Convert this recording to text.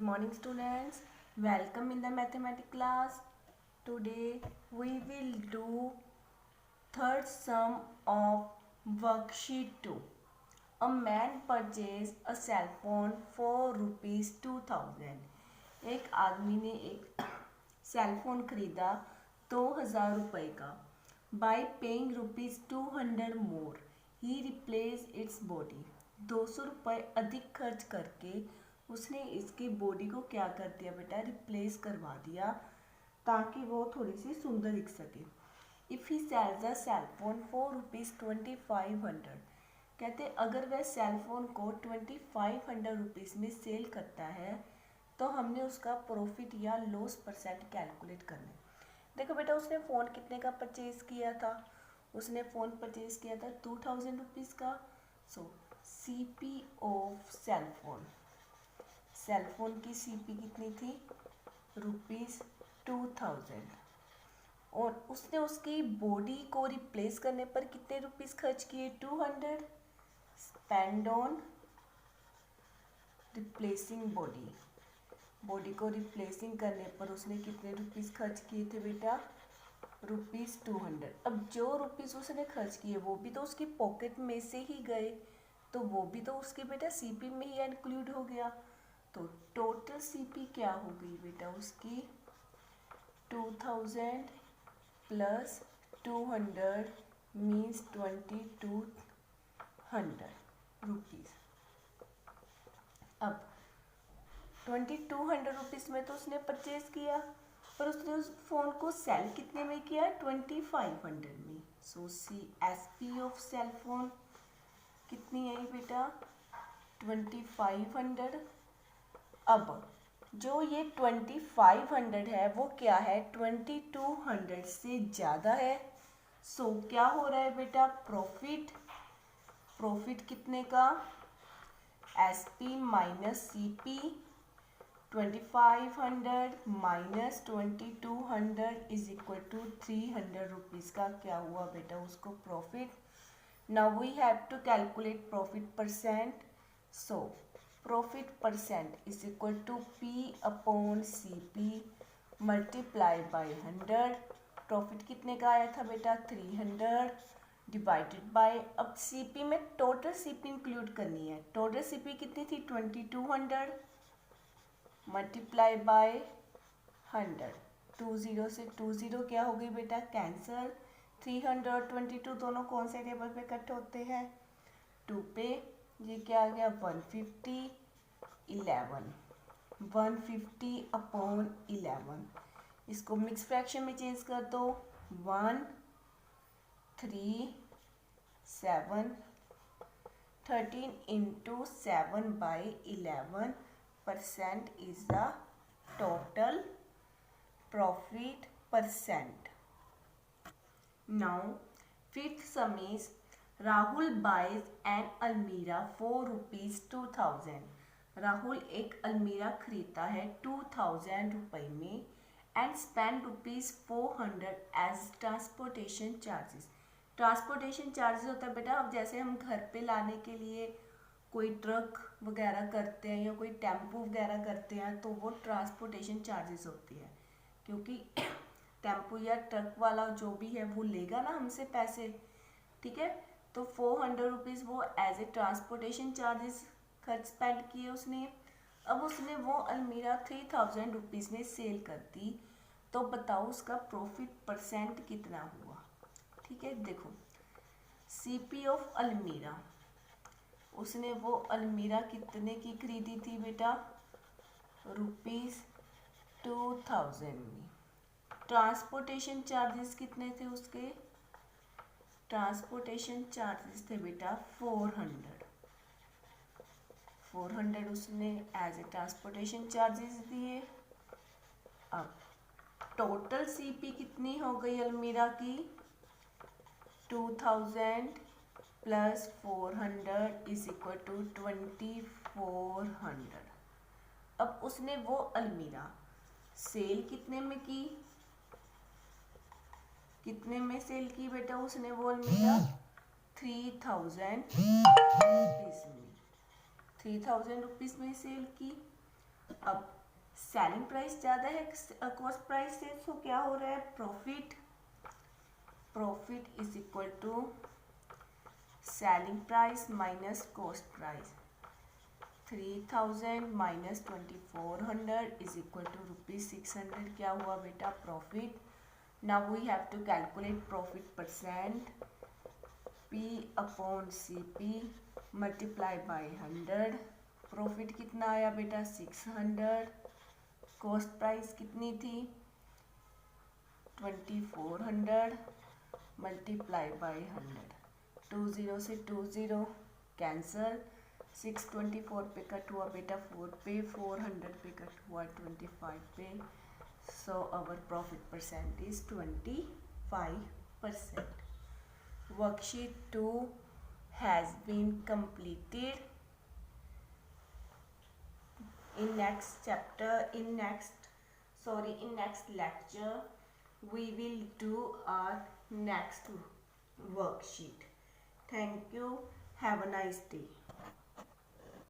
morning students, welcome in the mathematics class. Today we will do third sum of worksheet 2. A man purchased a cell phone for rupees 2000. एक आदमी ने एक cell phone खरीदा 2000 रुपये का. Bye paying rupees 200 मोर ही replace its body. 200 रुपये अधिक खर्च करके उसने इसकी बॉडी को क्या कर दिया बेटा, रिप्लेस करवा दिया ताकि वो थोड़ी सी सुंदर दिख सके. If he sells the cell phone for rupees 2500, कहते अगर वह सेल फोन को 2500 रुपीज़ में सेल करता है तो हमने उसका प्रॉफिट या लॉस परसेंट कैलकुलेट करना है. देखो बेटा, उसने फ़ोन कितने का परचेज किया था? उसने फ़ोन परचेज किया था 2000 रुपीज़ का. So CP of cell phone, cell phone की CP कितनी थी? रुपीज़ 2000. और उसने उसकी बॉडी को रिप्लेस करने पर कितने रुपीज़ खर्च किए? 200. Spend on replacing body. Body को रिप्लेसिंग करने पर उसने कितने रुपीज़ खर्च किए थे बेटा? रुपीज़ 200. अब जो रुपीज़ उसने खर्च किए वो भी तो उसकी पॉकेट में से ही गए, तो वो भी तो उसकी बेटा CP में ही इंक्लूड हो गया. तो टोटल CP क्या हो गई बेटा उसकी? 2000 प्लस 200 मीन्स 2200 रुपीज़. अब 2200 रुपीज़ में तो उसने परचेज किया, पर उसने उस फ़ोन को सेल कितने में किया? 2500 में. सो CSP ऑफ सेल फोन कितनी आई बेटा? 2500. अब जो ये 2500 है वो क्या है? 2200 से ज़्यादा है. सो क्या हो रहा है बेटा? प्रॉफिट. प्रॉफिट कितने का? SP minus CP. 2500 minus 2200 is equal to 300 rupees का क्या हुआ बेटा उसको? Profit. Now we have to calculate profit percent. So profit percent is equal to P upon CP multiply by 100. प्रॉफिट कितने का आया था बेटा? 300 डिवाइडेड बाय, अब CP में टोटल CP इंक्लूड करनी है. टोटल CP कितनी थी? 2200 मल्टीप्लाई बाय 100. 20 से 20 क्या हो गई बेटा? कैंसर. 300 और 22 दोनों कौन से टेबल पे कट होते हैं? 2 पे. ये क्या आ गया? 150. 11 150 अपॉन 11. इसको मिक्स फ्रैक्शन में चेंज कर दो. 1 3 7 13 into 7 by 11% is the total profit percent. Now fifth sum is Rahul buys an almirah for rupees 2000. Rahul एक अलमीरा खरीदता है 2000 रुपये में and spend rupees 400 as transportation charges. Transportation charges होता है बेटा, अब जैसे हम घर पे लाने के लिए कोई ट्रक वगैरह करते हैं या कोई टेम्पो वगैरह करते हैं तो वो ट्रांसपोर्टेशन चार्जेस होती है, क्योंकि टेम्पो या ट्रक वाला जो भी है वो लेगा ना हमसे पैसे. ठीक है, तो 400 रुपीज़ वो एज ए ट्रांसपोर्टेशन चार्जेस खर्च स्पेंड किए उसने. अब उसने वो अलमीरा 3000 रुपीज़ में सेल कर दी, तो बताओ उसका प्रॉफिट परसेंट कितना हुआ? ठीक है, देखो CP ऑफ अलमीरा, उसने वो अलमीरा कितने की खरीदी थी बेटा? रुपीज़ 2000 में. ट्रांसपोर्टेशन चार्जेस कितने थे उसके? ट्रांसपोर्टेशन चार्जेस थे बेटा 400 उसने एज ए ट्रांसपोर्टेशन चार्जेस दिए. अब टोटल CP कितनी हो गई अलमीरा की? 2000 प्लस 400 इज इक्वल टू 2400. अब उसने वो अलमीरा सेल कितने में की? कितने में सेल की बेटा उसने वो अलमीरा? 3000 रुपीज़ में. 3000 रुपीज़ में सेल की. अब सेलिंग प्राइस ज़्यादा है कॉस्ट प्राइस से, तो क्या हो रहा है, profit is equal to selling price minus cost price. 3000 minus 2400 is equal to ₹600। क्या हुआ बेटा, profit. Now we have to calculate profit percent, P upon CP multiply by 100। Profit कितना आया बेटा, 600। कॉस्ट प्राइस कितनी थी, 2400 मल्टीप्लाई बाय 100। 20 से 20 cancel, 624 पे कट हुआ बेटा 4 पे, 400 पे कट हुआ 25 पे। So our profit percent is 25%। Worksheet 2 has been completed. In next lecture we will do our next worksheet. Thank you. Have a nice day.